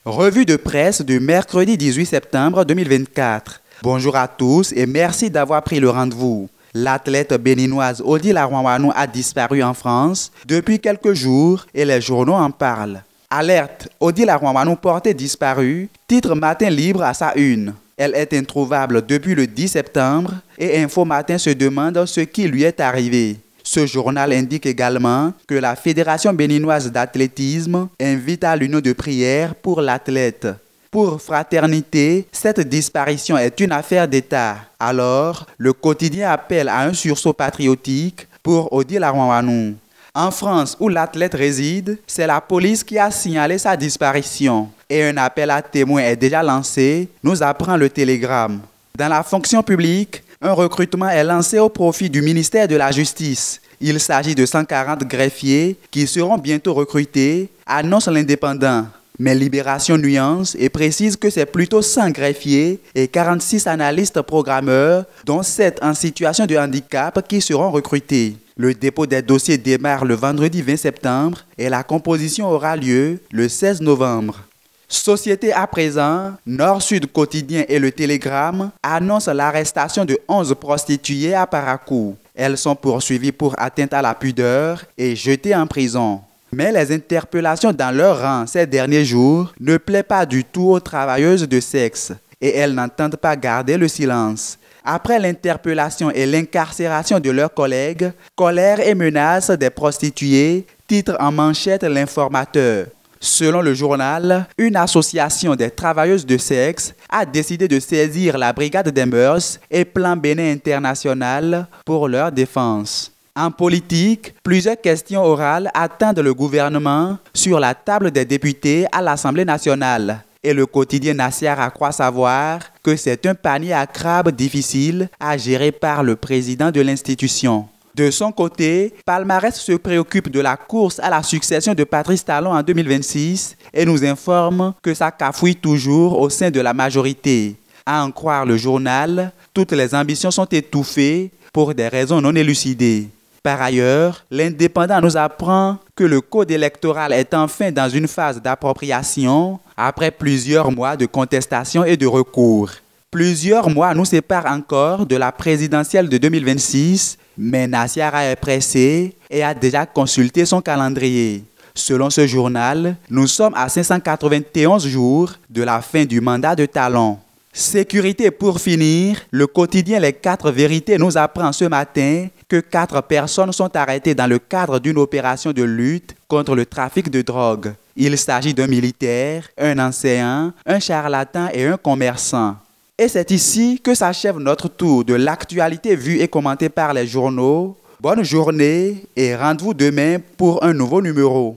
Revue de presse du mercredi 18 septembre 2024. Bonjour à tous et merci d'avoir pris le rendez-vous. L'athlète béninoise Odile Arwawanou a disparu en France depuis quelques jours et les journaux en parlent. Alerte, Odile Arwawanou portée disparue, titre Matin Libre à sa une. Elle est introuvable depuis le 10 septembre et Info Matin se demande ce qui lui est arrivé. Ce journal indique également que la Fédération béninoise d'athlétisme invite à l'union de prière pour l'athlète. Pour Fraternité, cette disparition est une affaire d'État. Alors, le quotidien appelle à un sursaut patriotique pour Odile Arwawanou. En France, où l'athlète réside, c'est la police qui a signalé sa disparition. Et un appel à témoins est déjà lancé, nous apprend le Télégramme. Dans la fonction publique, un recrutement est lancé au profit du ministère de la Justice. Il s'agit de 140 greffiers qui seront bientôt recrutés, annonce l'Indépendant. Mais Libération nuance et précise que c'est plutôt 100 greffiers et 46 analystes programmeurs, dont 7 en situation de handicap, qui seront recrutés. Le dépôt des dossiers démarre le vendredi 20 septembre et la composition aura lieu le 16 novembre. Société à présent, Nord-Sud Quotidien et le Télégramme annoncent l'arrestation de 11 prostituées à Parakou. Elles sont poursuivies pour atteinte à la pudeur et jetées en prison. Mais les interpellations dans leur rang ces derniers jours ne plaisent pas du tout aux travailleuses de sexe et elles n'entendent pas garder le silence. Après l'interpellation et l'incarcération de leurs collègues, colère et menaces des prostituées, titre en manchette l'Informateur. Selon le journal, une association des travailleuses de sexe a décidé de saisir la Brigade des mœurs et Plan Bénin International pour leur défense. En politique, plusieurs questions orales attendent le gouvernement sur la table des députés à l'Assemblée nationale. Et le quotidien Nassiara croit savoir que c'est un panier à crabes difficile à gérer par le président de l'institution. De son côté, Palmarès se préoccupe de la course à la succession de Patrice Talon en 2026 et nous informe que ça cafouille toujours au sein de la majorité. À en croire le journal, toutes les ambitions sont étouffées pour des raisons non élucidées. Par ailleurs, l'Indépendant nous apprend que le code électoral est enfin dans une phase d'appropriation après plusieurs mois de contestation et de recours. Plusieurs mois nous séparent encore de la présidentielle de 2026, mais Nassiara est pressé et a déjà consulté son calendrier. Selon ce journal, nous sommes à 591 jours de la fin du mandat de Talon. Sécurité pour finir, le quotidien Les 4 Vérités nous apprend ce matin que 4 personnes sont arrêtées dans le cadre d'une opération de lutte contre le trafic de drogue. Il s'agit d'un militaire, un enseignant, un charlatan et un commerçant. Et c'est ici que s'achève notre tour de l'actualité vue et commentée par les journaux. Bonne journée et rendez-vous demain pour un nouveau numéro.